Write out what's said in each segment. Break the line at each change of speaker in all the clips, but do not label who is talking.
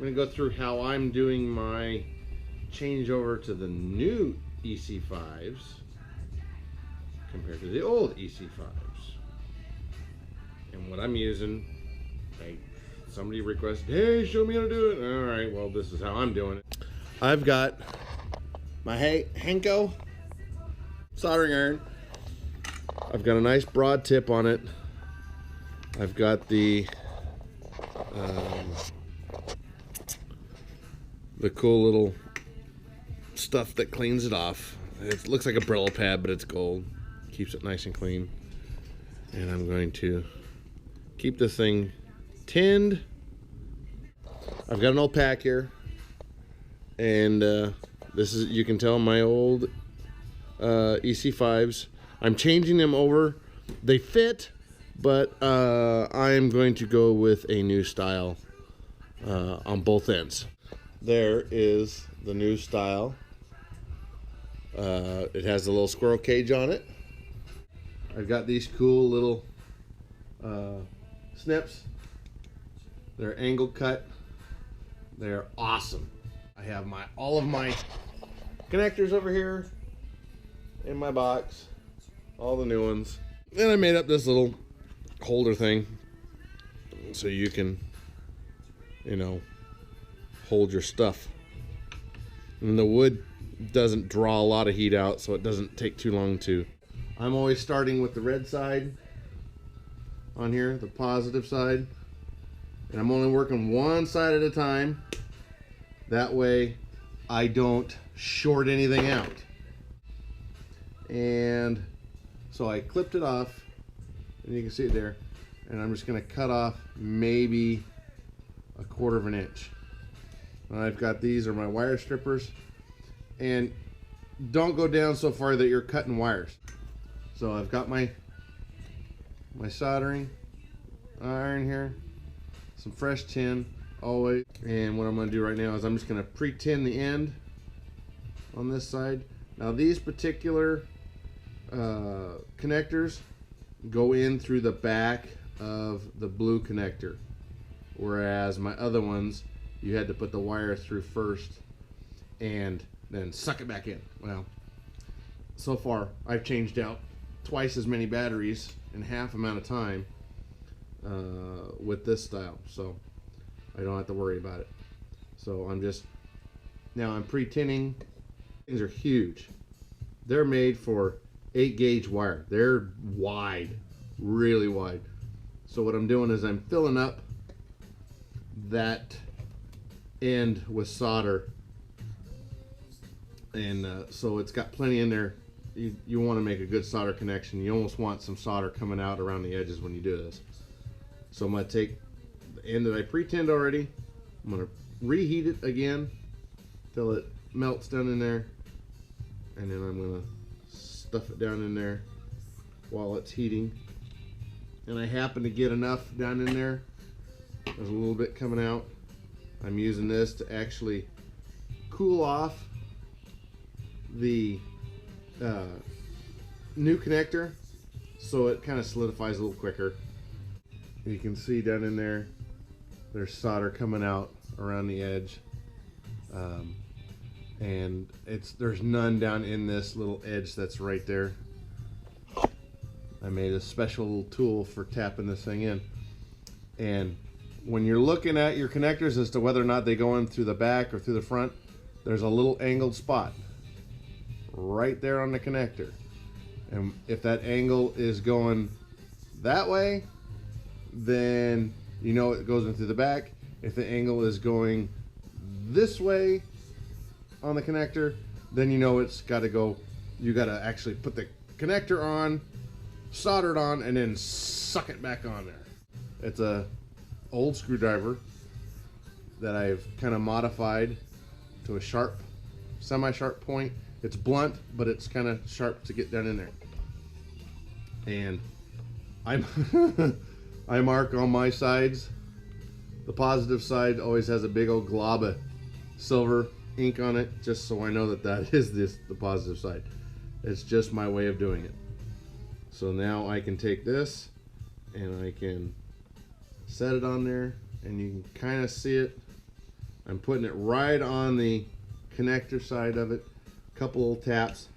going to go through how I'm doing my changeover to the new EC5's compared to the old EC5's. And what I'm using, somebody requested, hey, show me how to do it. All right, well, this is how I'm doing it. I've got my Henko soldering iron. I've got a nice broad tip on it. I've got the cool little stuff that cleans it off. It looks like a Brillo pad, but it's gold. Keeps it nice and clean. And I'm going to keep this thing tinned. I've got an old pack here, and this is, you can tell, my old EC5's. I'm changing them over. They fit, but I am going to go with a new style on both ends. There is the new style. It has a little squirrel cage on it. I've got these cool little snips. They're angle cut. They're awesome. I have all of my connectors over here in my box, all the new ones. Then I made up this little holder thing so you can, you know, hold your stuff. And the wood doesn't draw a lot of heat out, so it doesn't take too long to. I'm always starting with the red side on here, the positive side, and I'm only working one side at a time. That way I don't short anything out. And so I clipped it off, and you can see it there, and I'm just going to cut off maybe 1/4 of an inch. And I've got, these are my wire strippers, and don't go down so far that you're cutting wires. So I've got my soldering iron here, some fresh tin always, and what I'm going to do right now is I'm just going to pre-tin the end on this side. Now these particular connectors go in through the back of the blue connector, whereas my other ones you had to put the wire through first and then suck it back in. Well, so far I've changed out twice as many batteries in half amount of time with this style, so I don't have to worry about it. So I'm pre-tinning. Things are huge. They're made for 8-gauge wire. They're wide, really wide. So what I'm doing is I'm filling up that end with solder, and so it's got plenty in there. You want to make a good solder connection. You almost want some solder coming out around the edges when you do this. So I'm going to take the end that I pre-tinned already, I'm going to reheat it again till it melts down in there, and then I'm going to stuff it down in there while it's heating. And I happen to get enough down in there. There's a little bit coming out. I'm using this to actually cool off the new connector, so it kind of solidifies a little quicker. You can see down in there, there's solder coming out around the edge, and there's none down in this little edge that's right there. I made a special tool for tapping this thing in, and when you're looking at your connectors as to whether or not they go in through the back or through the front, there's a little angled spot right there on the connector, and if that angle is going that way, then you know it goes in through the back. If the angle is going this way on the connector, then you know it's got to go, you got to actually put the connector on, solder it on, and then suck it back on there. It's a old screwdriver that I've kind of modified to a sharp, semi-sharp point. It's blunt, but it's kind of sharp to get down in there. And I mark on my sides. The positive side always has a big old glob of silver ink on it, just so I know that that is the positive side. It's just my way of doing it. So now I can take this and I can set it on there, and you can kind of see it I'm putting it right on the connector side of it. A couple little taps,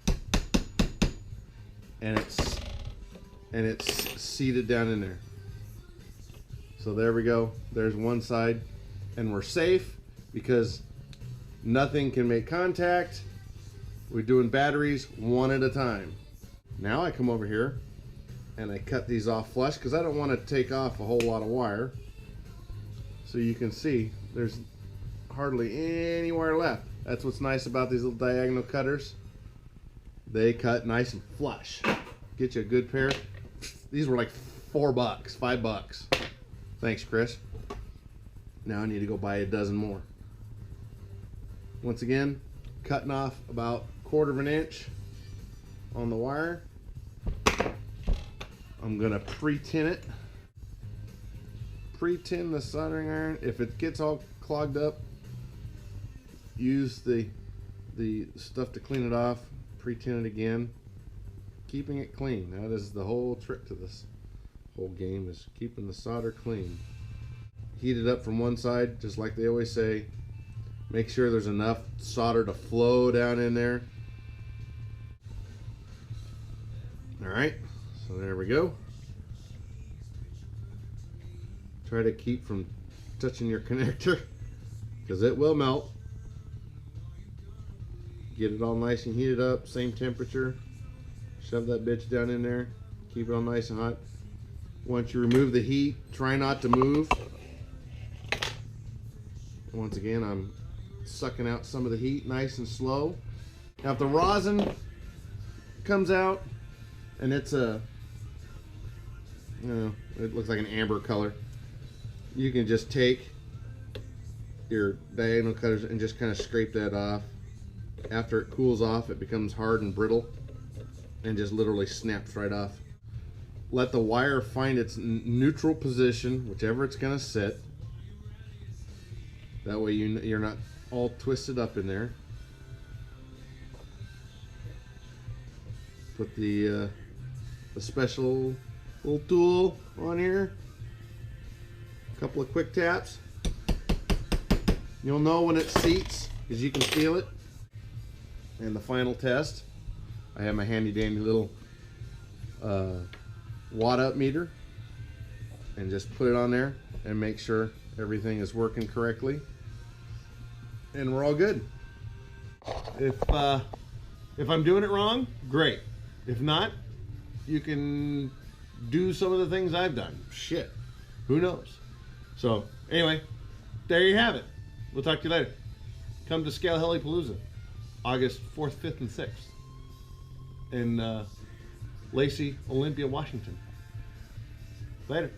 and it's seated down in there. So there we go. There's one side, and we're safe because nothing can make contact. We're doing batteries one at a time. Now I come over here and I cut these off flush because I don't want to take off a whole lot of wire. So you can see there's hardly any wire left. That's what's nice about these little diagonal cutters. They cut nice and flush. Get you a good pair. These were like $4, $5. Thanks, Chris. Now I need to go buy a dozen more. Once again, cutting off about 1/4 inch on the wire. I'm gonna pre-tin it. Pre-tin the soldering iron. If it gets all clogged up, use the stuff to clean it off. Pre-tin it again. Keeping it clean. That is the whole trick to this whole game, is keeping the solder clean. Heat it up from one side, just like they always say. Make sure there's enough solder to flow down in there. Alright, so there we go. Try to keep from touching your connector because it will melt. Get it all nice and heated up, same temperature. Shove that bitch down in there. Keep it all nice and hot. Once you remove the heat, try not to move. Once again, I'm sucking out some of the heat nice and slow. Now if the rosin comes out and it's a, you know, it looks like an amber color, you can just take your diagonal cutters and just kind of scrape that off. After it cools off, it becomes hard and brittle and just literally snaps right off. Let the wire find its neutral position, whichever it's gonna sit. That way you're not all twisted up in there. Put the special little tool on here. A couple of quick taps. You'll know when it seats because you can feel it. And the final test, I have my handy dandy little watt up meter, and just put it on there and make sure everything is working correctly, and we're all good. If I'm doing it wrong, great. If not, you can do some of the things I've done. Shit, who knows? So anyway, there you have it. We'll talk to you later. Come to Scale Palooza, August 4th, 5th, and 6th in Lacey, Olympia, Washington. Later.